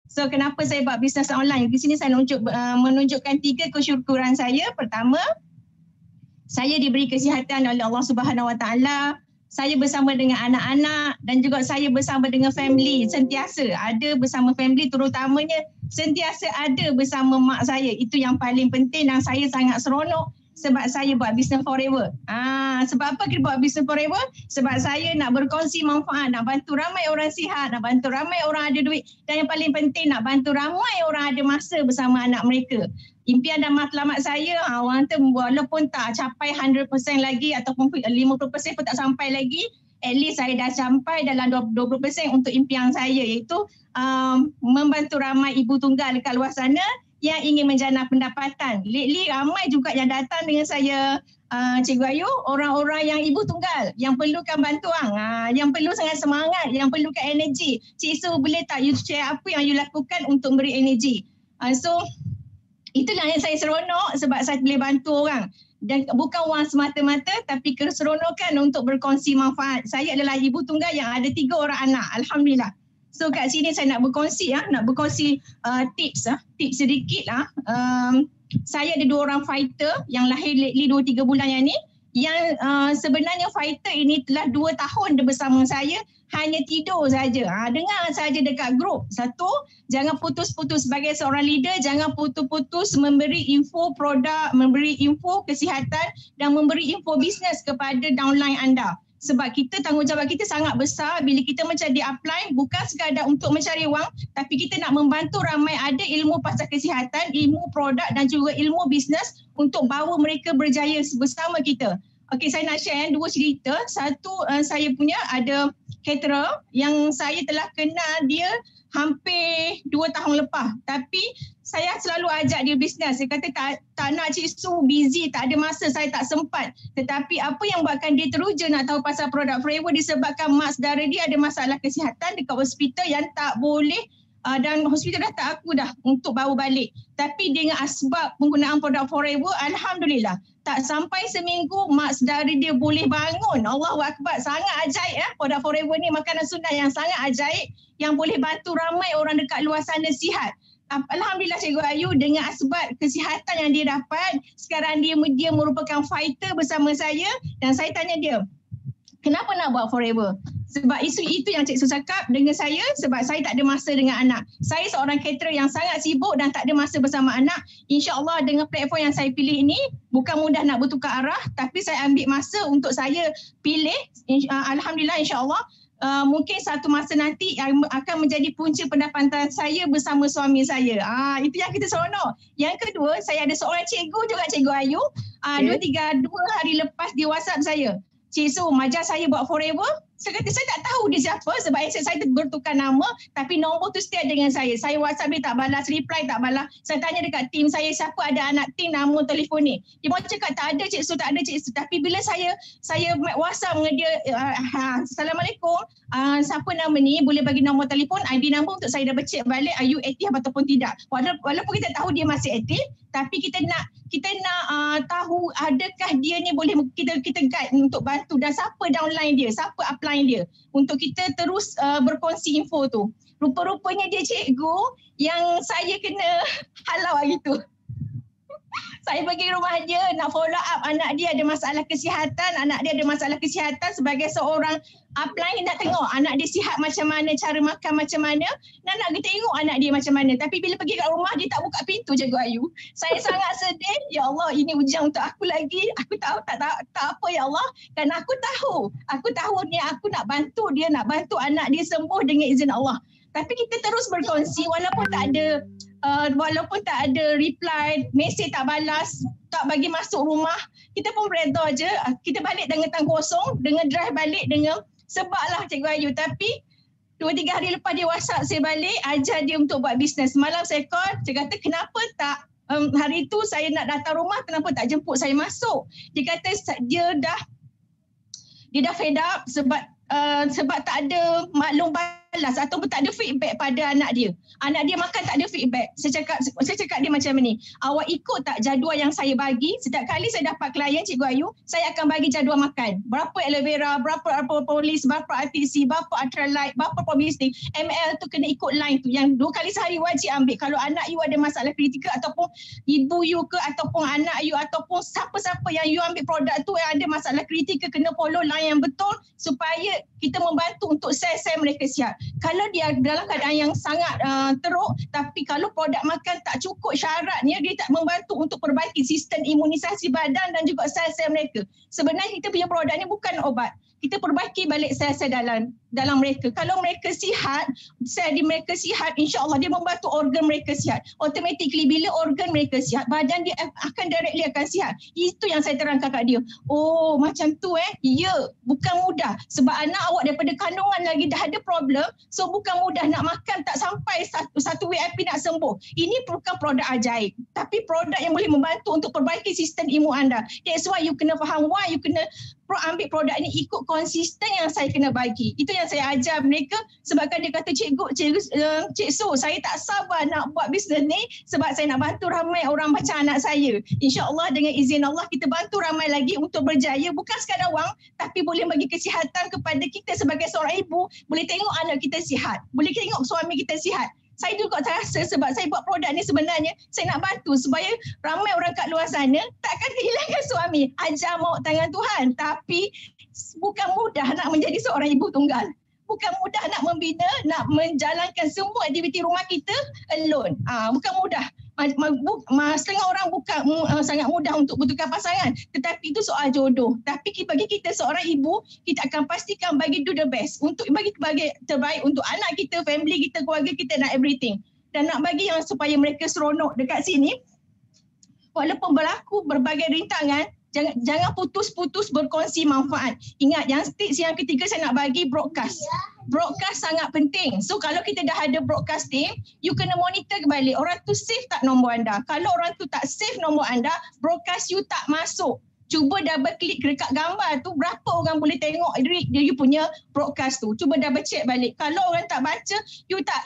So kenapa saya buat bisnes online? Di sini saya menunjukkan 3 kesyukuran saya. Pertama, saya diberi kesihatan oleh Allah Subhanahu Wa Taala. Saya bersama dengan anak-anak dan juga saya bersama dengan family, sentiasa ada bersama family, terutamanya sentiasa ada bersama mak saya. Itu yang paling penting dan saya sangat seronok sebab saya buat business forever. Sebab apa kita buat business forever? Sebab saya nak berkongsi manfaat, nak bantu ramai orang sihat, nak bantu ramai orang ada duit dan yang paling penting nak bantu ramai orang ada masa bersama anak mereka. Impian dan matlamat saya, orang tu walaupun tak capai 100% lagi ataupun 50% pun tak sampai lagi, at least saya dah sampai dalam 20% untuk impian saya, iaitu membantu ramai ibu tunggal dekat luar sana yang ingin menjana pendapatan. Lately ramai juga yang datang dengan saya, Cikgu Ayu, orang-orang yang ibu tunggal, yang perlukan bantuan, yang perlu sangat semangat, yang perlukan energi. Cik Su, boleh tak you share apa yang you lakukan untuk beri energi? So, itulah yang saya seronok sebab saya boleh bantu orang. Dan bukan wang semata-mata tapi keseronokan untuk berkongsi manfaat. Saya adalah ibu tunggal yang ada 3 orang anak. Alhamdulillah. So kat sini saya nak berkongsi, tips sedikit lah. Saya ada 2 orang fighter yang lahir lately 2-3 bulan yang ni. Yang sebenarnya fighter ini telah 2 tahun dia bersama saya, hanya tidur saja. Dengar saja dekat grup. Satu, jangan putus-putus sebagai seorang leader, jangan putus-putus memberi info produk, memberi info kesihatan dan memberi info bisnes kepada downline anda. Sebab kita, tanggungjawab kita sangat besar bila kita mencari upline, bukan sekadar untuk mencari wang, tapi kita nak membantu ramai ada ilmu pasal kesihatan, ilmu produk dan juga ilmu bisnes untuk bawa mereka berjaya bersama kita. Okey, saya nak share 2 cerita. Satu, saya punya ada caterer yang saya telah kenal dia hampir 2 tahun lepas. Tapi saya selalu ajak dia bisnes. Dia kata tak nak Cik Su, busy, tak ada masa, saya tak sempat. Tetapi apa yang buatkan dia teruja nak tahu pasal produk Forever disebabkan mak saudara dia ada masalah kesihatan dekat hospital yang tak boleh dan hospital dah tak aku dah untuk bawa balik. Tapi dengan asbab penggunaan produk Forever, Alhamdulillah, tak sampai seminggu mak saudara dia boleh bangun. Allahu Akbar, sangat ajaib ya. Produk Forever ni makanan sunnah yang sangat ajaib yang boleh bantu ramai orang dekat luar sana sihat. Alhamdulillah Cikgu Ayu, dengan asbab kesihatan yang dia dapat, sekarang dia merupakan fighter bersama saya dan saya tanya dia, kenapa nak buat Forever? Sebab itu yang Cik Su cakap dengan saya, sebab saya tak ada masa dengan anak. Saya seorang caterer yang sangat sibuk dan tak ada masa bersama anak. InsyaAllah dengan platform yang saya pilih ini, bukan mudah nak bertukar arah, tapi saya ambil masa untuk saya pilih. Alhamdulillah insyaAllah. Mungkin satu masa nanti akan menjadi punca pendapatan saya bersama suami saya. Itu yang kita seronok. Yang kedua, saya ada seorang cikgu juga, Cikgu Ayu. 2 hari lepas dia WhatsApp saya, Cik Su, majar saya buat Forever. Saya kata saya tak tahu dia siapa sebab aset saya bertukar nama, tapi nombor tu still dengan saya. Saya WhatsApp dia tak balas, reply tak balas. Saya tanya dekat tim saya siapa ada anak tim nama telefon ni. Dia pun cakap tak ada Cik Su, tak ada Cik Su. Tapi bila saya WhatsApp dengan dia, Assalamualaikum, siapa nama ni, boleh bagi nombor telefon, ID nombor untuk saya double check balik are you aktif ataupun tidak. Walaupun kita tahu dia masih aktif, tapi kita nak tahu adakah dia ni boleh kita guide untuk bantu dan siapa downline dia, siapa upline dia untuk kita terus berkongsi info tu. Rupa-rupanya dia cikgu yang saya kena halau hari tu. Saya pergi rumah dia nak follow up anak dia ada masalah kesihatan, sebagai seorang upline nak tengok anak dia sihat macam mana, cara makan macam mana, nak tengok anak dia macam mana. Tapi bila pergi kat rumah dia tak buka pintu, Cikgu Ayu. Saya sangat sedih. Ya Allah, ini ujian untuk aku lagi. Aku tahu tak apa ya Allah. Kerana aku tahu ni aku nak bantu dia, nak bantu anak dia sembuh dengan izin Allah. Tapi kita terus berkongsi walaupun tak ada reply, mesej tak balas, tak bagi masuk rumah, kita pun redha je. Kita balik dengan tangan kosong, dengan drive balik dengan sebablah Cikgu Ayu. Tapi 2-3 hari lepas dia WhatsApp saya balik, ajar dia untuk buat bisnes. Malam saya call, saya kata kenapa tak hari tu saya nak datang rumah, kenapa tak jemput saya masuk? Dia kata dia dah fed up sebab tak ada maklum malas ataupun tak ada feedback pada anak dia. Anak dia makan tak ada feedback. Saya cakap dia macam ni, awak ikut tak jadual yang saya bagi? Setiap kali saya dapat klien Cikgu Ayu, saya akan bagi jadual makan. Berapa aloe vera, berapa propolis, berapa RTC, berapa ultralight, berapa probistic. ML tu kena ikut line tu. Yang 2 kali sehari wajib ambil. Kalau anak you ada masalah kritikal ataupun ibu you ke ataupun anak you ataupun siapa-siapa yang you ambil produk tu yang ada masalah kritikal, kena follow line yang betul supaya kita membantu untuk sel-sel mereka sihat. Kalau dia dalam keadaan yang sangat teruk, tapi kalau produk makan tak cukup syaratnya, dia tak membantu untuk perbaiki sistem imunisasi badan dan juga sel-sel mereka. Sebenarnya kita punya produk ni bukan obat. Kita perbaiki balik sel-sel dalam mereka. Kalau mereka sihat, sel di mereka sihat, insya-Allah dia membantu organ mereka sihat. Automatically bila organ mereka sihat, badan dia akan directly akan sihat. Itu yang saya terangkan kat dia. Oh, macam tu Ya, bukan mudah. Sebab anak awak daripada kandungan lagi dah ada problem, so bukan mudah nak makan tak sampai satu WIP nak sembuh. Ini bukan produk ajaib, tapi produk yang boleh membantu untuk perbaiki sistem imun anda. That's why you kena faham why you kena ambil produk ni ikut konsisten yang saya kena bagi. Itu yang saya ajar mereka, sebabkan dia kata Cik Su, saya tak sabar nak buat bisnes ni sebab saya nak bantu ramai orang macam anak saya. InsyaAllah dengan izin Allah kita bantu ramai lagi untuk berjaya, bukan sekadar wang tapi boleh bagi kesihatan kepada kita sebagai seorang ibu, boleh tengok anak kita sihat, boleh tengok suami kita sihat. Saya juga terasa sebab saya buat produk ni sebenarnya saya nak bantu supaya ramai orang kat luar sana takkan kehilangan suami. Ajar maut tangan Tuhan, tapi bukan mudah nak menjadi seorang ibu tunggal. Bukan mudah nak membina, nak menjalankan semua aktiviti rumah kita alone. Bukan mudah. Setengah orang bukan sangat mudah untuk betulkan pasangan, tetapi itu soal jodoh. Tapi bagi kita seorang ibu, kita akan pastikan bagi do the best untuk bagi terbaik untuk anak kita, family kita, keluarga kita dan everything. Dan nak bagi yang supaya mereka seronok dekat sini, walaupun berlaku berbagai rintangan, jangan putus-putus berkongsi manfaat. Ingat, yang tips yang ketiga saya nak bagi broadcast. Broadcast sangat penting. So kalau kita dah ada broadcasting, you kena monitor kembali orang tu save tak nombor anda. Kalau orang tu tak save nombor anda, broadcast you tak masuk. Cuba double klik dekat gambar tu, berapa orang boleh tengok you punya broadcast tu. Cuba double check balik. Kalau orang tak baca,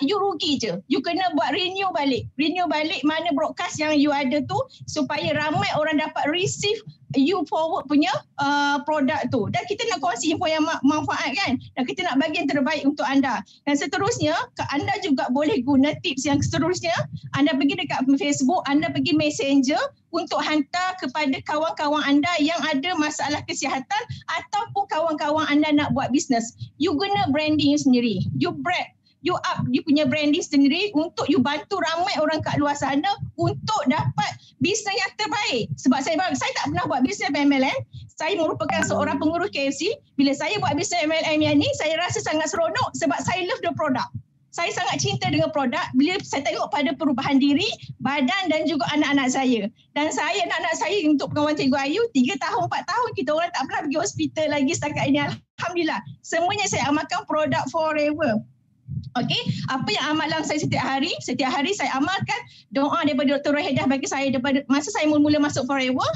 you rugi je. You kena buat renew balik. Renew balik mana broadcast yang you ada tu supaya ramai orang dapat receive you forward punya produk tu. Dan kita nak kongsi info yang manfaat kan. Dan kita nak bagi yang terbaik untuk anda. Dan seterusnya, anda juga boleh guna tips yang seterusnya. Anda pergi dekat Facebook, anda pergi Messenger untuk hantar kepada kawan-kawan anda yang ada masalah kesihatan ataupun kawan-kawan anda nak buat bisnes. You guna branding sendiri. You up you punya branding sendiri untuk you bantu ramai orang kat luar sana untuk dapat bisnes yang terbaik. Sebab saya tak pernah buat bisnes MLM. Saya merupakan seorang pengurus KFC. Bila saya buat bisnes MLM yang ni, saya rasa sangat seronok sebab saya love the product. Saya sangat cinta dengan produk bila saya tengok pada perubahan diri, badan dan juga anak-anak saya. Dan saya, anak-anak saya untuk pengawan Cikgu Ayu, 3 tahun, 4 tahun kita orang tak pernah pergi hospital lagi setakat ini. Alhamdulillah. Semuanya saya amalkan produk forever. Okey, apa yang amalan saya setiap hari saya amalkan doa daripada Dr. Rahidah bagi saya daripada masa saya mula masuk forever.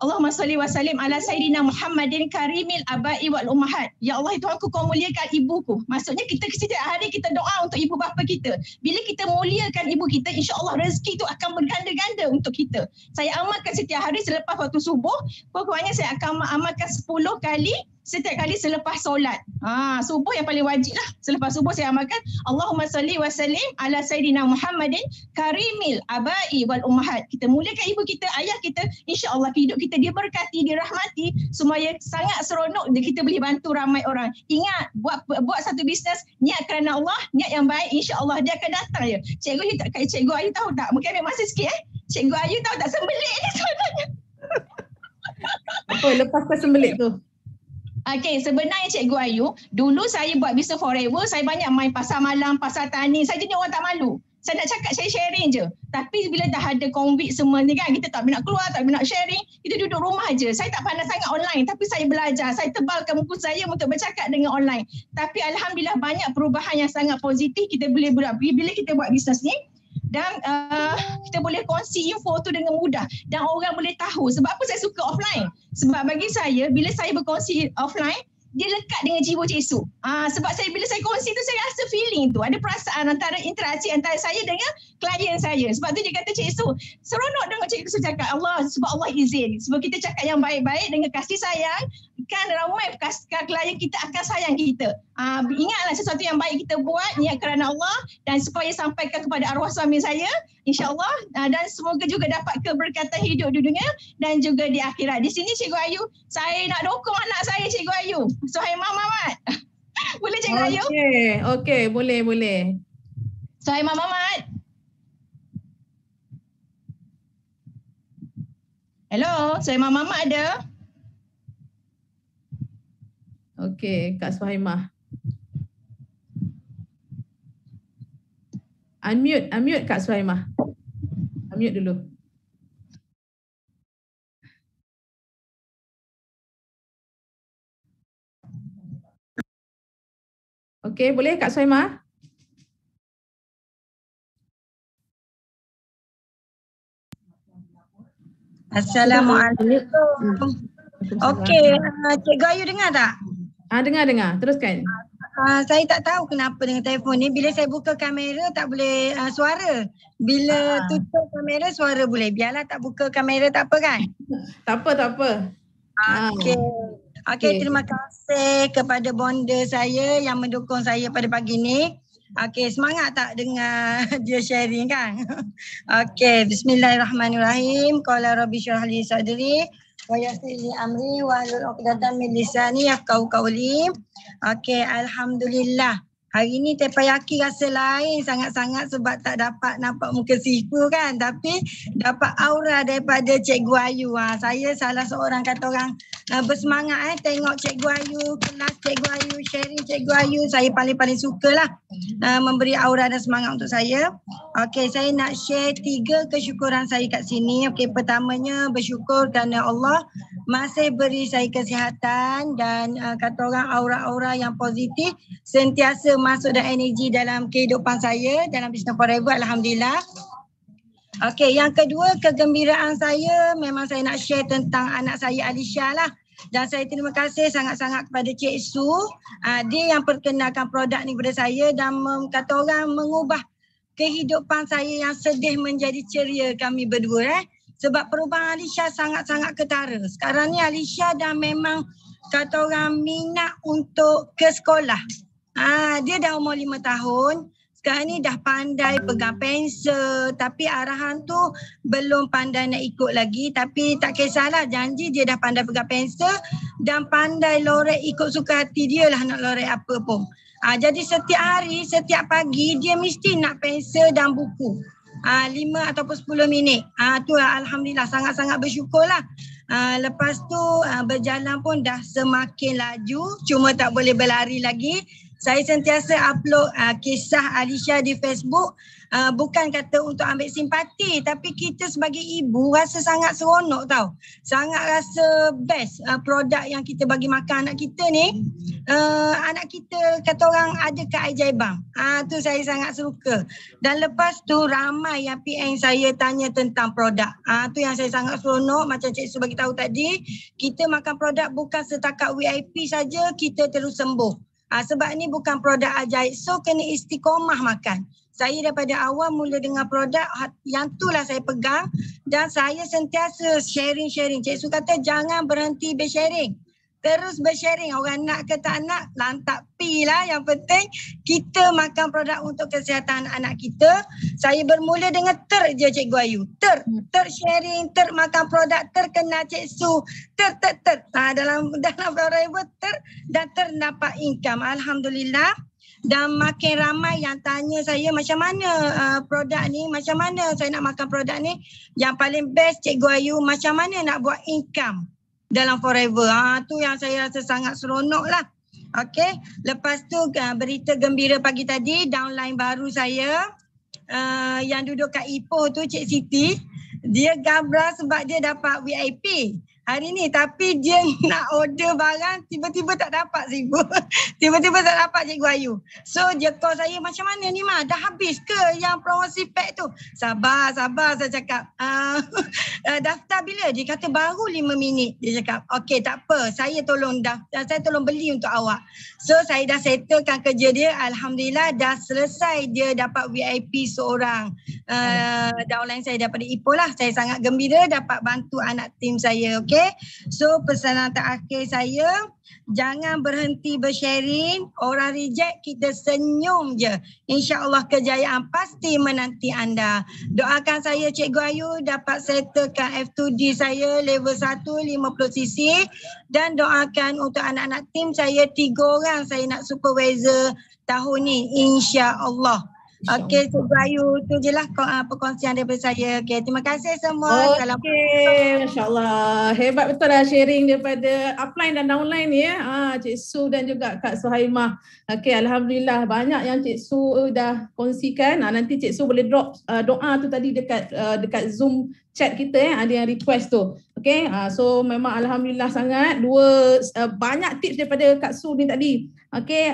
Allahumma salli wa sallim ala Sayyidina Muhammadin karimil abai wal ummahat. Ya Allah, Tuhanku, kau muliakan ibuku. Maksudnya kita setiap hari kita doa untuk ibu bapa kita. Bila kita muliakan ibu kita, insya-Allah rezeki itu akan berganda-ganda untuk kita. Saya amalkan setiap hari selepas waktu subuh. Pokoknya saya akan amalkan 10 kali setiap kali selepas solat. Subuh yang paling wajib lah. Selepas subuh saya amalkan Allahumma salli wa sallim ala Sayyidina Muhammadin karimil abai wal ummahat. Kita muliakan ibu kita, ayah kita, insya-Allah hidup kita diberkati, dirahmati, semuanya sangat seronok dan kita boleh bantu ramai orang. Ingat, buat satu bisnes, niat kerana Allah, niat yang baik, insya-Allah dia akan datang je. Cikgu Ayu tahu tak? Mungkin ambil masa sikit Cikgu Ayu tahu tak sembelit ni sebenarnya? Apa lepaskan sembelit tu? Okey, sebenarnya Cikgu Ayu, dulu saya buat bisnes forever, saya banyak main pasar malam, pasar tani. Saya jenis orang tak malu. Saya nak cakap, saya sharing je. Tapi bila dah ada COVID semua ni kan, kita tak nak keluar, tak nak sharing, kita duduk rumah je. Saya tak pandai sangat online, tapi saya belajar. Saya tebalkan muka saya untuk bercakap dengan online. Tapi Alhamdulillah banyak perubahan yang sangat positif kita boleh buat bila kita buat bisnes ni. Dan kita boleh kongsi info tu dengan mudah dan orang boleh tahu. Sebab apa saya suka offline? Sebab bagi saya, bila saya berkongsi offline, dia lekat dengan jiwa Cik Su. Sebab bila saya kongsi tu saya rasa feeling tu, ada perasaan antara interaksi antara saya dengan klien saya. Sebab tu dia kata, Cik Su, seronok dengar Cik Su cakap Allah, sebab Allah izin. Sebab kita cakap yang baik-baik dengan kasih sayang, kan ramai klien kita akan sayang kita. Ingatlah sesuatu yang baik kita buat, niat kerana Allah, dan supaya sampaikan kepada arwah suami saya, insyaAllah, dan semoga juga dapat keberkatan hidup di dunia dan juga di akhirat. Di sini Cikgu Ayu, saya nak dukung anak saya, Cikgu Ayu, Suhaimah Mamat. Boleh Cikgu Ayu? Okey, boleh. Suhaimah Mamat. Hello, Suhaimah Mamat ada? Okey, Kak Suhaimah. Unmute Kak Suhaimah. Unmute dulu. Okey, boleh Kak Suhaimah? Assalamualaikum. Okey, Cikgu Ayu dengar tak? Dengar. Teruskan. Saya tak tahu kenapa dengan telefon ni, bila saya buka kamera tak boleh suara. Bila tutup kamera suara boleh. Biarlah tak buka kamera tak apa kan? Tak apa. Okey, terima kasih kepada bonda saya yang mendukung saya pada pagi ni. Okey, semangat tak dengar dia sharing kan? Okey, bismillahirrahmanirrahim. Qala rabbi syrah li sadri wa yassir li amri wahlul 'uqdatam min lisani yafqahu qawli. Okey, alhamdulillah. Hari ni Tepayaki rasa lain sangat-sangat sebab tak dapat nampak muka Sifu kan, tapi dapat aura daripada Cikgu Ayu. Saya salah seorang kata orang bersemangat tengok Cikgu Ayu, kelas Cikgu Ayu, sharing Cikgu Ayu. Saya paling sukalah memberi aura dan semangat untuk saya. Okey, saya nak share 3 kesyukuran saya kat sini. Okey, pertamanya bersyukur kerana Allah masih beri saya kesihatan dan kata orang aura-aura yang positif sentiasa masuk dan energi dalam kehidupan saya dalam Business Forever, alhamdulillah. Okey, yang kedua kegembiraan saya memang saya nak share tentang anak saya Alisha lah. Dan saya terima kasih sangat-sangat kepada Cik Su. Dia yang perkenalkan produk ni kepada saya dan kata orang mengubah kehidupan saya yang sedih menjadi ceria kami berdua. Sebab perubahan Alisha sangat-sangat ketara. Sekarang ni Alisha dah memang kata orang minat untuk ke sekolah. Dia dah umur 5 tahun. Sekarang ni dah pandai pegang pensel, tapi arahan tu belum pandai nak ikut lagi. Tapi tak kisahlah, janji dia dah pandai pegang pensel dan pandai lorek ikut suka hati dia lah nak lorek apa pun. Jadi setiap hari, setiap pagi dia mesti nak pensel dan buku. 5 ataupun 10 minit. Tu alhamdulillah sangat-sangat bersyukurlah. Lepas tu berjalan pun dah semakin laju, cuma tak boleh berlari lagi. Saya sentiasa upload kisah Alisha di Facebook, bukan kata untuk ambil simpati, tapi kita sebagai ibu rasa sangat seronok tau. Sangat rasa best produk yang kita bagi makan anak kita ni. Anak kita kata orang ada keajaiban. Tu saya sangat suka. Dan lepas tu ramai yang PM saya tanya tentang produk. Tu yang saya sangat seronok, macam Cik Su bagi tahu tadi, kita makan produk bukan setakat VIP saja kita terus sembuh. Sebab ni bukan produk ajaib, so kena istiqomah makan. Saya daripada awal mula dengan produk yang itulah saya pegang dan saya sentiasa sharing. Cik Su kata jangan berhenti bersharing. Terus bersharing, orang nak ke tak nak, lantak pi lah. Yang penting kita makan produk untuk kesihatan anak kita. Saya bermula dengan je Cikgu Ayu. Sharing, makan produk, kenal Cik Su. Dalam Forever dan dapat income. Alhamdulillah. Dan makin ramai yang tanya saya macam mana produk ni, macam mana saya nak makan produk ni. Yang paling best Cikgu Ayu, macam mana nak buat income dalam Forever. Tu yang saya rasa sangat seronok lah. Okey, lepas tu berita gembira pagi tadi, downline baru saya yang duduk kat Ipoh tu, Cik Siti. Dia gabra sebab dia dapat VIP. hari ni, tapi dia nak order barang tiba-tiba tak dapat cikgu. Tiba-tiba tak dapat Cikgu Ayu. So dia call saya, macam mana ni Ma, dah habis ke yang promosi pack tu? Sabar saya cakap. Daftar bila? Dia kata baru 5 minit. Dia cakap okey tak apa, saya tolong beli untuk awak. So saya dah settlekan kerja dia, alhamdulillah dah selesai, dia dapat VIP seorang. Downline saya daripada Ipoh lah. Saya sangat gembira dapat bantu anak tim saya. Okay, so pesanan terakhir saya, jangan berhenti bersharing. Orang reject, kita senyum je. InsyaAllah kejayaan pasti menanti anda. Doakan saya Cikgu Ayu dapat settlekan F2D saya level 1 50cc, dan doakan untuk anak-anak tim saya 3 orang saya nak supervisor tahun ni, insya-Allah. Okey, Cikgu Ayu, tu je lah perkongsian daripada saya. Okey, terima kasih semua. Okey, masya-Allah. Hebat betul lah sharing daripada upline dan downline ni ya. Cik Su dan juga Kak Suhaimah. Okey, alhamdulillah banyak yang Cik Su dah kongsikan. Nanti Cik Su boleh drop doa tu tadi dekat Zoom chat kita ada yang request tu. Okey, so memang alhamdulillah sangat banyak tips daripada Kak Su ni tadi. Okey,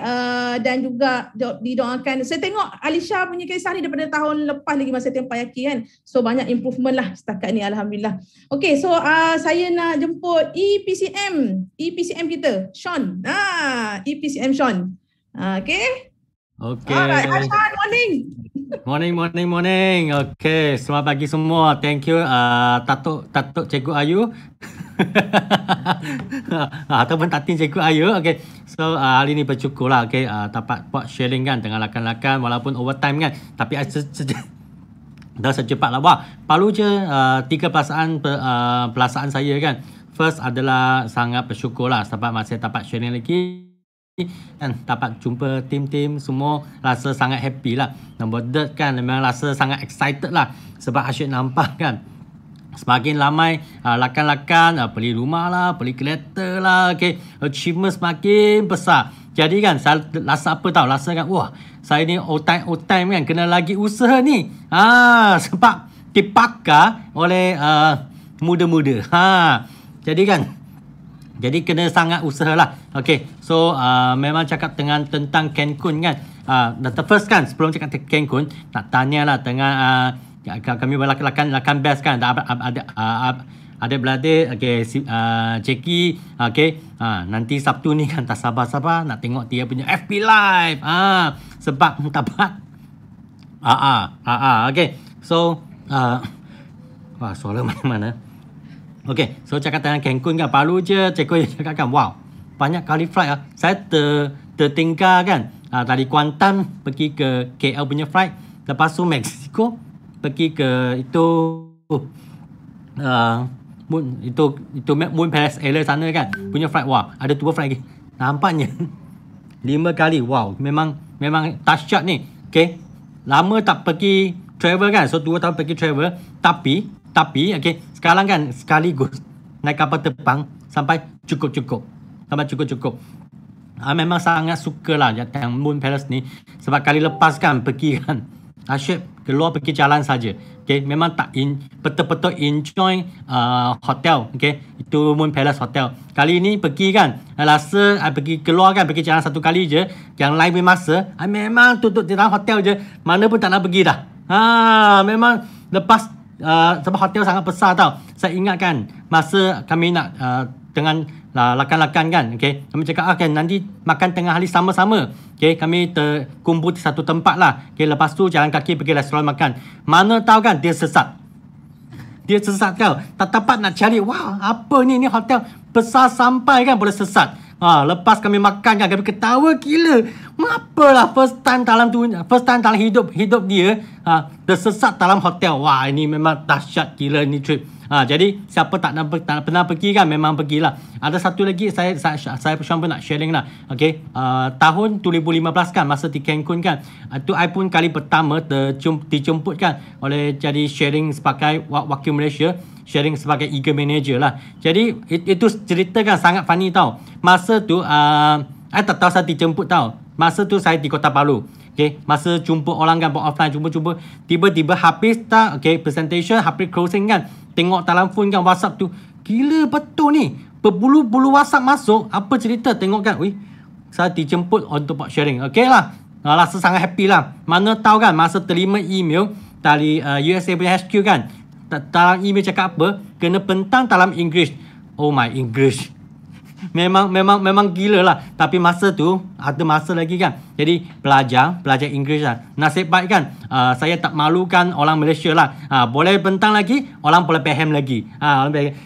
dan juga didoakan. Saya tengok Alisha punya kisah ni daripada tahun lepas lagi masa tempayaki kan. So banyak improvement lah setakat ni alhamdulillah. Okey, so saya nak jemput EPCM kita, Sean. EPCM Sean. Okey. Okey. Alright, Sean, Morning. Okey, selamat pagi semua. Thank you Tatuk Cikgu Ayu. Ataupun Tatin Cikgu Ayu. Okey. So hari ni bersyukur lah, okay, dapat buat sharing kan dengan rakan-rakan walaupun overtime kan, tapi dah secepat lah. Wah, perlu je 3 perasaan saya kan. First adalah sangat bersyukur lah sebab masih dapat sharing lagi kan, dapat jumpa tim-tim semua, rasa sangat happy lah. Nombor 3 kan, memang rasa sangat excited lah sebab asyik nampak kan semakin ramai rakan-rakan beli rumah lah, beli kereta lah, okay, achievement semakin besar. Jadi kan saya rasa apa tahu, rasa kan wah, saya ni old time kan, kena lagi usaha ni sebab dipakar oleh muda-muda. Jadi kena sangat usaha lah. Okay, so memang cakap tentang Cancun kan, the first kan, sebelum cakap Cancun, nak tanya lah dengan kami rakan best kan, ada beladik, okay, Jackie, okay, nanti Sabtu ni kan tak sabar nak tengok dia punya FB live, sebab dapat okay, so wah, suara mana-mana. Okay, so cakap tentang Cancun kan, baru je Cikgu cakap kan, wow, banyak kali flight saya tertinggal kan, dari Kuantan pergi ke KL punya flight, lepas tu Mexico pergi ke itu Moon Palace area sana kan, punya flight. Wah, ada 2 flight lagi. Nampaknya 5 kali. Wow, memang dahsyat ni. Okay, lama tak pergi travel kan, so 2 tahun pergi travel, tapi okay, sekarang kan sekaligus naik kapal terbang sampai cukup. Memang sangat suka lah yang Moon Palace ni, sebab kali lepas kan pergi kan asyik keluar pergi jalan saja. Okay, memang tak betul-betul enjoy hotel. Okay, itu Moon Palace Hotel. Kali ni pergi kan, rasa pergi keluar kan, pergi jalan 1 kali je. Yang lain punya masa, memang tutup di dalam hotel je. Mana pun tak nak pergi dah. Memang lepas sebab hotel sangat besar tau. Saya ingat kan, masa kami nak dengan rakan-rakan kan, okay, kami cakap kan nanti makan tengah hari sama-sama. Okay, kami terkumpul di satu tempat lah. Okay, lepas tu jalan kaki pergi restoran makan. Mana tahu kan dia sesat kau. Tak dapat nak cari. Wah, apa ni hotel besar sampai kan boleh sesat. Lepas kami makan kan, kami ketawa gila. Apalah first time dalam hidup dia tersesat dalam hotel. Wah, ini memang dahsyat gila ni trip. Jadi siapa tak pernah pergi kan, memang pergilah. Ada satu lagi saya Sean pun nak sharing lah. Okay, tahun 2015 kan, masa di Cancun kan, itu I pun kali pertama dijemput kan oleh jadi sharing sebagai wakil Malaysia, sharing sebagai eager manager lah. Jadi itu cerita kan sangat funny tau. Masa tu I tak tahu saya dijemput tau. Masa tu saya di Kota Baru. Okay, masa jumpa orang kan, buat offline, jumpa tiba-tiba habis tak, okay, presentation, habis closing kan, tengok dalam phone kan, WhatsApp tu, gila betul ni. Berbulu-bulu WhatsApp masuk. Apa cerita? Tengok kan. Saya dijemput untuk buat sharing. Okey lah. Rasa sangat happy lah. Mana tahu kan masa terima email dari USA punya HQ kan. Dalam email cakap apa? Kena pentang dalam English. Oh my English. Memang gila lah. Tapi masa tu ada masa lagi kan. Jadi belajar English lah. Nasib baik kan, saya tak malukan orang Malaysia lah. Boleh bentang lagi, orang boleh faham lagi.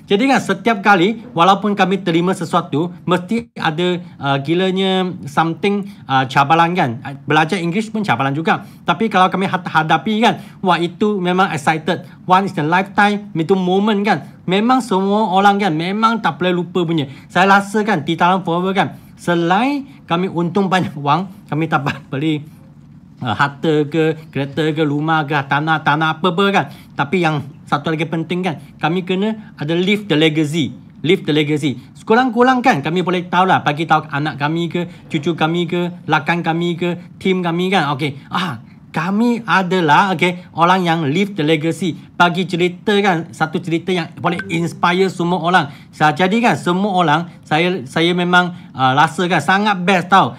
Jadi kan setiap kali walaupun kami terima sesuatu, mesti ada gilanya something cabaran kan. Belajar English pun cabaran juga. Tapi kalau kami hadapi kan, wah itu memang excited. One is a lifetime, itu moment kan. Memang semua orang kan memang tak boleh lupa punya. Saya rasa kan di dalam forever kan, selain kami untung banyak wang, kami dapat beli harta ke, kereta ke, rumah ke, tanah apa-apa kan. Tapi yang satu lagi penting kan, kami kena ada live the legacy. Sekurang-kurang kan kami boleh tahu lah, bagi tahu anak kami ke, cucu kami ke, rakan kami ke, team kami kan. Okey, kami adalah orang yang live the legacy. Bagi cerita kan, satu cerita yang boleh inspire semua orang. Jadi kan semua orang, saya memang rasa kan sangat best tau.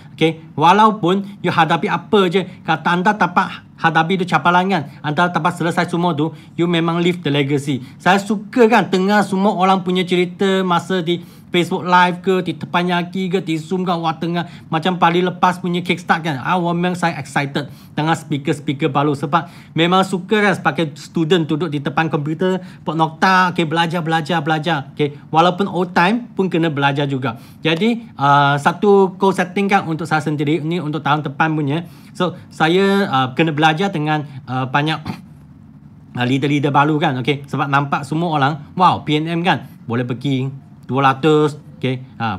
Walaupun you hadapi apa je, kata anda dapat hadapi tu cabaran kan, anda dapat selesai semua tu, you memang live the legacy. Saya suka kan dengar semua orang punya cerita masa di Facebook Live ke, di Teppanyaki ke, di Zoom kan, tengah macam kali lepas punya kickstart kan. Memang saya excited dengan speaker baru sebab memang suka kan sebagai student duduk di depan komputer, buat nokta, belajar. Walaupun old time pun kena belajar juga. Jadi satu goal setting kan untuk saya sendiri ni untuk tahun depan punya. So saya kena belajar dengan banyak leader-leader baru kan. Sebab nampak semua orang, wow, PNM kan boleh pergi 200,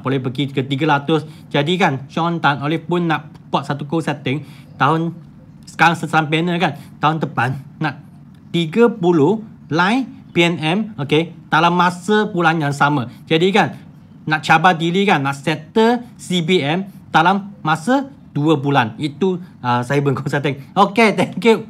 boleh pergi ke 300. Jadi kan Sean Tan Olive pun nak buat satu goal setting sekarang sekarang banner kan, tahun depan nak 30 line PNM dalam masa bulan yang sama. Jadi kan nak cabar diri kan, nak settle CBM dalam masa 2 bulan. Itu saya goal setting. Thank you.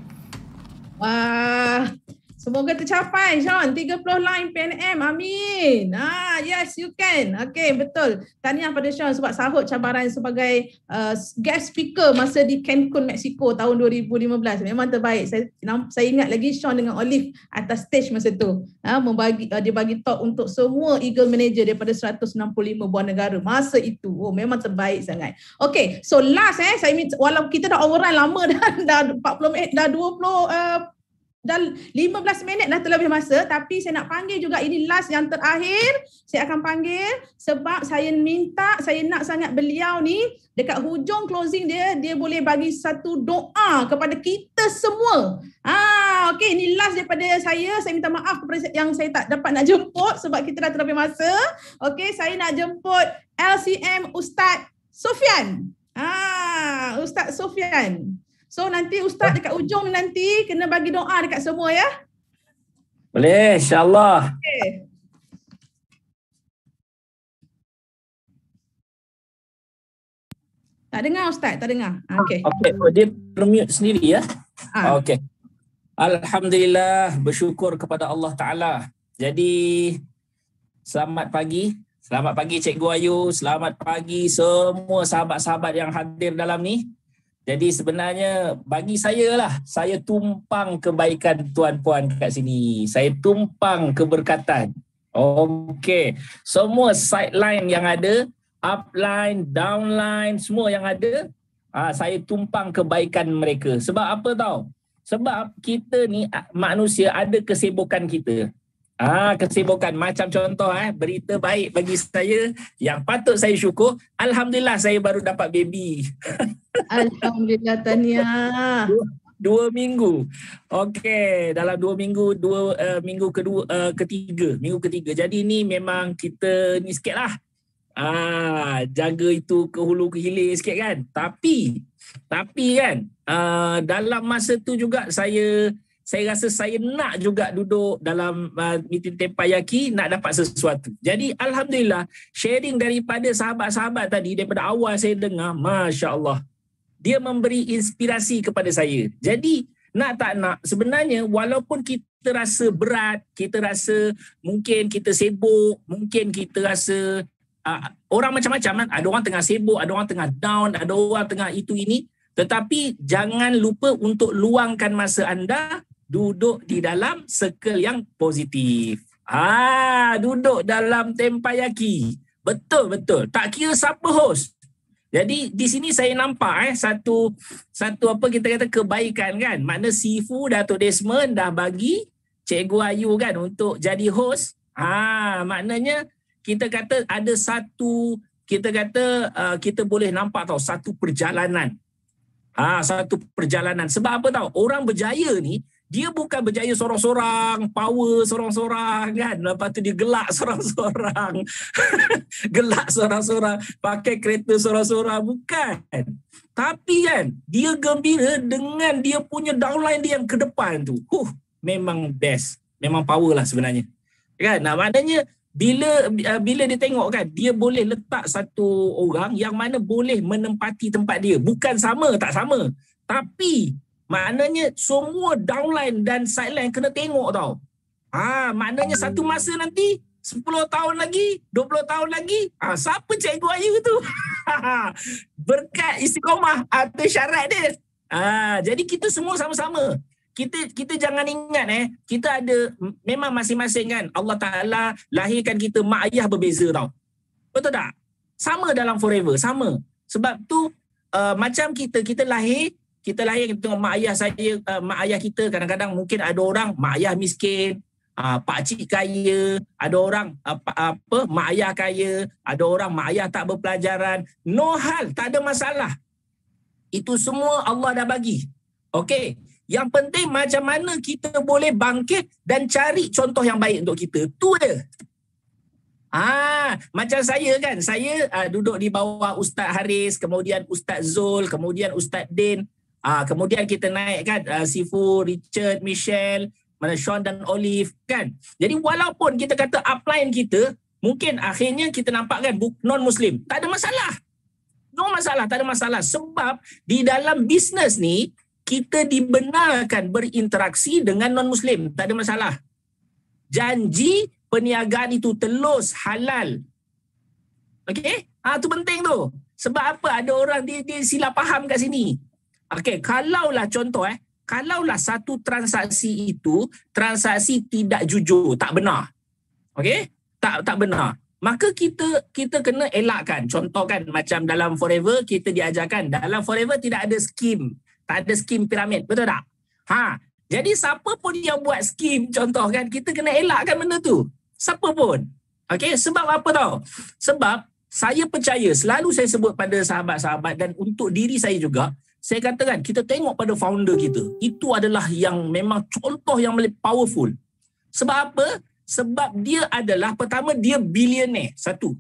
Wah, semoga tercapai Sean, 30 line PNM, amin. Yes, you can. Betul. Tahniah pada Sean sebab sahut cabaran sebagai guest speaker masa di Cancun, Mexico tahun 2015. Memang terbaik. Saya ingat lagi Sean dengan Olive atas stage masa tu. Dia bagi talk untuk semua Eagle Manager daripada 165 buah negara masa itu. Memang terbaik sangat. So last saya minta, walaupun kita dah overrun lama dah 40 minit, dah 15 minit dah terlebih masa, tapi saya nak panggil juga, ini last yang terakhir saya akan panggil sebab saya nak sangat beliau ni dekat hujung closing dia boleh bagi satu doa kepada kita semua. Ini last daripada saya minta maaf kepada yang saya tak dapat nak jemput sebab kita dah terlebih masa. Saya nak jemput LCM Ustaz Sofian. Ustaz Sofian. So nanti Ustaz dekat ujung nanti kena bagi doa dekat semua ya. Boleh, insyaAllah. Tak dengar Ustaz, tak dengar. Dia mute sendiri ya. Alhamdulillah, bersyukur kepada Allah Ta'ala. Jadi selamat pagi Cikgu Ayu, selamat pagi semua sahabat-sahabat yang hadir dalam ni. Jadi sebenarnya bagi saya lah, saya tumpang kebaikan tuan-puan kat sini. Saya tumpang keberkatan. Semua sideline yang ada, upline, downline, semua yang ada, saya tumpang kebaikan mereka. Sebab apa tahu? Sebab kita ni manusia ada kesibukan kita. Kesibukan macam contoh berita baik bagi saya yang patut saya syukur, alhamdulillah saya baru dapat baby. Alhamdulillah, tahniah. 2 minggu. Dalam 2 minggu, minggu ketiga. Jadi ni memang kita ni sikitlah. Jaga itu ke hulu ke hilir sikit kan. Tapi kan dalam masa tu juga saya rasa saya nak juga duduk dalam meeting Teppanyaki, nak dapat sesuatu. Jadi alhamdulillah, sharing daripada sahabat-sahabat tadi, daripada awal saya dengar, Masya Allah, dia memberi inspirasi kepada saya. Jadi nak tak nak, sebenarnya walaupun kita kita rasa berat, kita rasa mungkin kita sibuk, mungkin kita rasa orang macam-macam kan. Ada orang tengah sibuk, ada orang tengah down, ada orang tengah itu ini. Tetapi jangan lupa untuk luangkan masa anda duduk di dalam circle yang positif. Duduk dalam tempayaki. Betul. Tak kira siapa host. Jadi di sini saya nampak satu apa kita kata kebaikan kan. Makna Sifu Datuk Desmond dah bagi Cikgu Ayu kan untuk jadi host. Maknanya kita kata ada satu, kita kata kita boleh nampak tahu satu perjalanan. Satu perjalanan. Sebab apa tahu? Orang berjaya ni, dia bukan berjaya sorang-sorang, power sorang-sorang kan. Lepas tu dia gelak sorang-sorang. Gelak sorang-sorang, pakai kereta sorang-sorang. Bukan. Tapi kan, dia gembira dengan dia punya downline dia yang ke depan tu. Memang best. Memang power lah sebenarnya. Kan? Maknanya, bila dia tengok kan, dia boleh letak satu orang yang mana boleh menempati tempat dia. Bukan sama, tak sama. Tapi maknanya semua downline dan sideline kena tengok tau. Maknanya satu masa nanti 10 tahun lagi, 20 tahun lagi, siapa Cikgu Ayu tu? Berkat istiqomah atau syarat dia. Jadi kita semua sama-sama. Kita jangan ingat kita ada, memang masing-masing kan Allah Ta'ala lahirkan kita mak ayah berbeza tau. Betul tak? Sama dalam forever, sama. Sebab tu macam kita lahir kita tengok mak ayah kita, kadang-kadang mungkin ada orang mak ayah miskin, pakcik kaya, ada orang mak ayah kaya, ada orang mak ayah tak berpelajaran. No hal, tak ada masalah. Itu semua Allah dah bagi. Okey. Yang penting macam mana kita boleh bangkit dan cari contoh yang baik untuk kita. Tu dia. Macam saya kan, saya duduk di bawah Ustaz Haris, kemudian Ustaz Zul, kemudian Ustaz Din. Kemudian kita naik kan Sifu, Richard, Michelle, Sean dan Olive kan. Jadi walaupun kita kata upline kita, mungkin akhirnya kita nampak kan non-Muslim. Tak ada masalah. No masalah, tak ada masalah. Sebab di dalam bisnes ni, kita dibenarkan berinteraksi dengan non-Muslim. Tak ada masalah. Janji perniagaan itu telus, halal. Okey? Tu penting tu. Sebab apa? Ada orang dia silap faham kat sini. Okey, kalaulah contoh kalaulah satu transaksi itu transaksi tidak jujur, tak benar. Okey? Tak benar. Maka kita kena elakkan. Contoh kan macam dalam Forever kita diajarkan dalam Forever tidak ada skim. Tak ada skim piramid, betul tak? Jadi siapa pun yang buat skim, contoh kan, kita kena elakkan benda tu. Siapa pun. Okey, sebab apa tau? Sebab saya percaya, selalu saya sebut pada sahabat-sahabat dan untuk diri saya juga, saya katakan kita tengok pada founder kita. Itu adalah yang memang contoh yang powerful. Sebab apa? Sebab dia adalah, pertama dia billionaire, satu.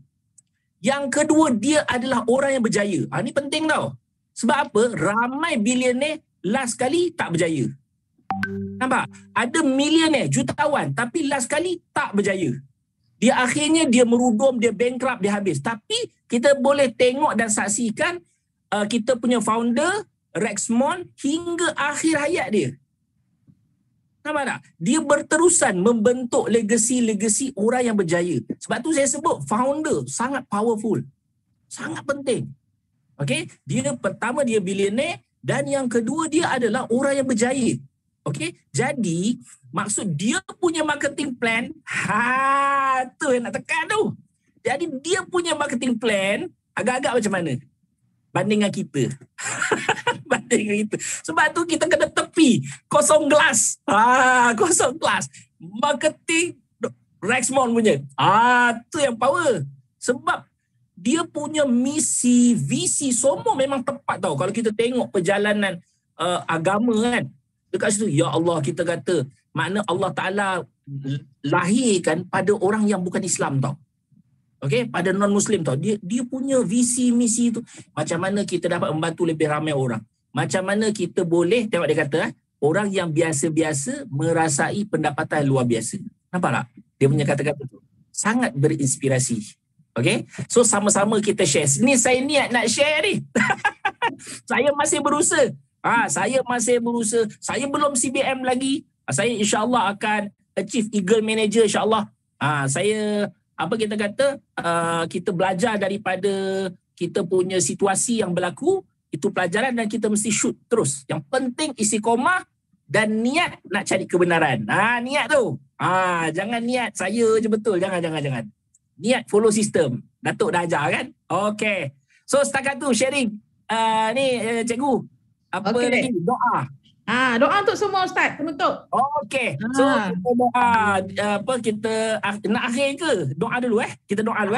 Yang kedua, dia adalah orang yang berjaya. Ini penting tau. Sebab apa? Ramai billionaire last kali tak berjaya. Nampak? Ada millionaire, jutawan, tapi last kali tak berjaya. Dia akhirnya dia merudum, dia bankrupt, dia habis. Tapi kita boleh tengok dan saksikan kita punya founder, Rexmond, hingga akhir hayat dia. Nampak tak? Dia berterusan membentuk legasi-legasi orang yang berjaya. Sebab tu saya sebut founder sangat powerful. Sangat penting. Okey, dia pertama dia billionaire dan yang kedua dia adalah orang yang berjaya. Okey, jadi maksud dia punya marketing plan, tu yang nak tekan tu. Jadi dia punya marketing plan agak-agak macam mana? Banding dengan kita. Banding dengan kita. Sebab tu kita kena tepi, kosong gelas. Kosong gelas. Marketing Rexmond punya. Tu yang power. Sebab dia punya misi, visi semua memang tepat tau. Kalau kita tengok perjalanan agama kan, dekat situ, ya Allah kita kata, makna Allah Ta'ala lahirkan pada orang yang bukan Islam tau. Okey, pada non-Muslim tau. Dia punya visi, misi tu. Macam mana kita dapat membantu lebih ramai orang. Macam mana kita boleh, tengok dia kata, orang yang biasa-biasa merasai pendapatan luar biasa. Nampak tak? Dia punya kata-kata tu. Sangat berinspirasi. Okay, so sama-sama kita share. Ni saya niat nak share ni. Saya masih berusaha. Saya masih berusaha. Saya belum CBM lagi. Saya insya-Allah akan achieve Eagle Manager insya-Allah. Saya apa kita kata kita belajar daripada kita punya situasi yang berlaku, itu pelajaran dan kita mesti shoot terus. Yang penting istiqomah dan niat nak cari kebenaran. Niat tu. Jangan niat saya je betul. Jangan. Niat follow sistem. Datuk dah ajar kan? Okey. So setakat tu sharing. Cikgu. Apa lagi? Doa. Doa untuk semua Ustaz, penutup. Okey. So kita doa kita nak akhir ke? Doa dulu Kita doa dulu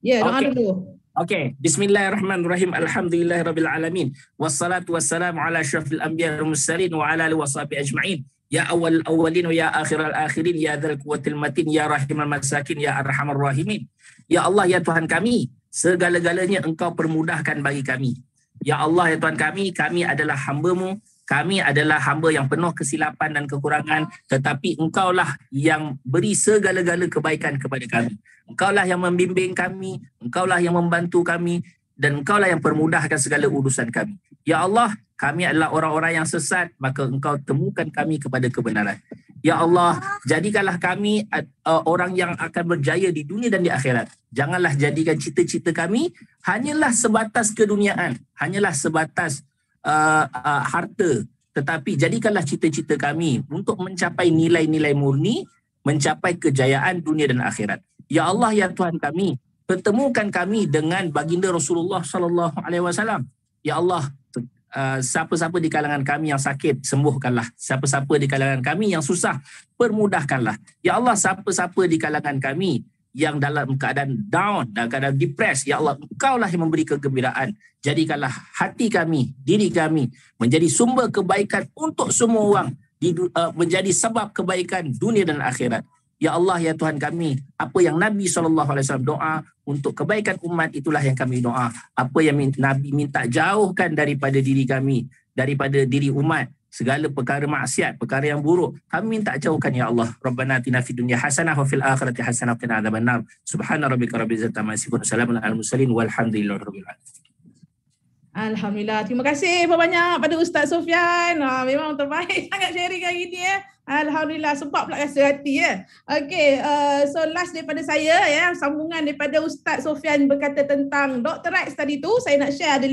Ya, doa dulu. Okey, bismillahirrahmanirrahim. Alhamdulillahirabbil alamin. Wassalatu wassalamu ala asyrafil anbiya'i wal mursalin wa ala alihi washabihi ajma'in. Ya awwal awwalin wa ya akhiral akhirin ya dzal quwwatil matin ya rahimal masakin ya arhamar rahimin. Ya Allah ya Tuhan kami, segala-galanya Engkau permudahkan bagi kami. Ya Allah ya Tuhan kami adalah hamba-Mu. Kami adalah hamba yang penuh kesilapan dan kekurangan, tetapi Engkaulah yang beri segala-gala kebaikan kepada kami. Engkaulah yang membimbing kami, Engkaulah yang membantu kami, dan Engkaulah yang permudahkan segala urusan kami. Ya Allah, kami adalah orang-orang yang sesat, maka Engkau temukan kami kepada kebenaran. Ya Allah, jadikanlah kami orang yang akan berjaya di dunia dan di akhirat. Janganlah jadikan cita-cita kami hanyalah sebatas keduniaan, hanyalah sebatas harta, tetapi jadikanlah cita-cita kami untuk mencapai nilai-nilai murni, mencapai kejayaan dunia dan akhirat. Ya Allah ya Tuhan kami, pertemukan kami dengan baginda Rasulullah sallallahu alaihi wasallam. Ya Allah, siapa-siapa di kalangan kami yang sakit, sembuhkanlah. Siapa-siapa di kalangan kami yang susah, permudahkanlah. Ya Allah, siapa-siapa di kalangan kami yang dalam keadaan down, dalam keadaan depressed, ya Allah, Engkaulah yang memberi kegembiraan. Jadikanlah hati kami, diri kami menjadi sumber kebaikan untuk semua orang, menjadi sebab kebaikan dunia dan akhirat. Ya Allah ya Tuhan kami, apa yang Nabi SAW doa untuk kebaikan umat, itulah yang kami doa. Apa yang Nabi minta jauhkan daripada diri kami, daripada diri umat, segala perkara maksiat, perkara yang buruk, kami minta jauhkan ya Allah. Rabbana atina fid dunya hasanah wa fil akhirati hasanah wa qina adzabannar. Subhana rabbika rabbil izzati amma yasifun, salamun alal mursalin walhamdulillahi rabbil alamin. Alhamdulillah. Terima kasih banyak pada Ustaz Sophian. Memang terbaik sangat sharing hari ini Alhamdulillah, sebab pula rasa hati Okey, so last daripada saya sambungan daripada Ustaz Sophian berkata tentang Dr. Rex tadi tu, saya nak share ada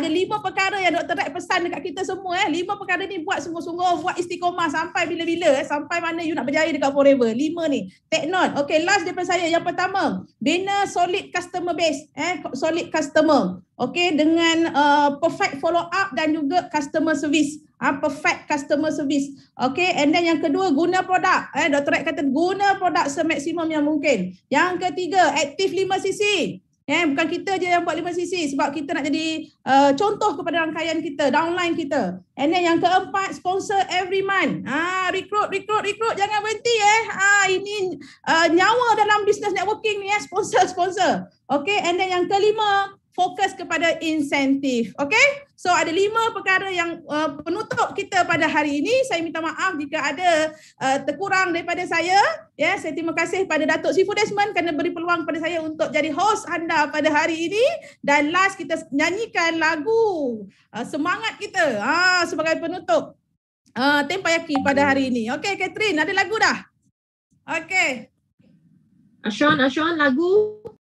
lima perkara yang Dr. Rex pesan dekat kita semua 5 perkara ni buat sungguh-sungguh, buat istiqomah sampai bila-bila sampai mana you nak berjaya dekat forever. 5 ni. Take note. Okey, last daripada saya yang pertama, bina solid customer base, solid customer. Okey, dengan perfect follow up dan juga customer service. Perfect customer service. Okay, and then yang kedua, guna produk. Dr. Rex kata guna produk semaksimum yang mungkin. Yang ketiga, aktif 5cc. Bukan kita je yang buat 5cc, sebab kita nak jadi contoh kepada rangkaian kita, downline kita. And then yang keempat, sponsor every month. Recruit, jangan berhenti ini nyawa dalam business networking ni sponsor. Okay, and then yang kelima, fokus kepada insentif. Okay? So ada 5 perkara yang penutup kita pada hari ini. Saya minta maaf jika ada terkurang daripada saya. Saya terima kasih pada Datuk Sifu Desmond kerana beri peluang kepada saya untuk jadi host anda pada hari ini. Dan last kita nyanyikan lagu semangat kita sebagai penutup Tempayaki pada hari ini. Okay, Catherine, ada lagu dah? Okay. Ashawn lagu.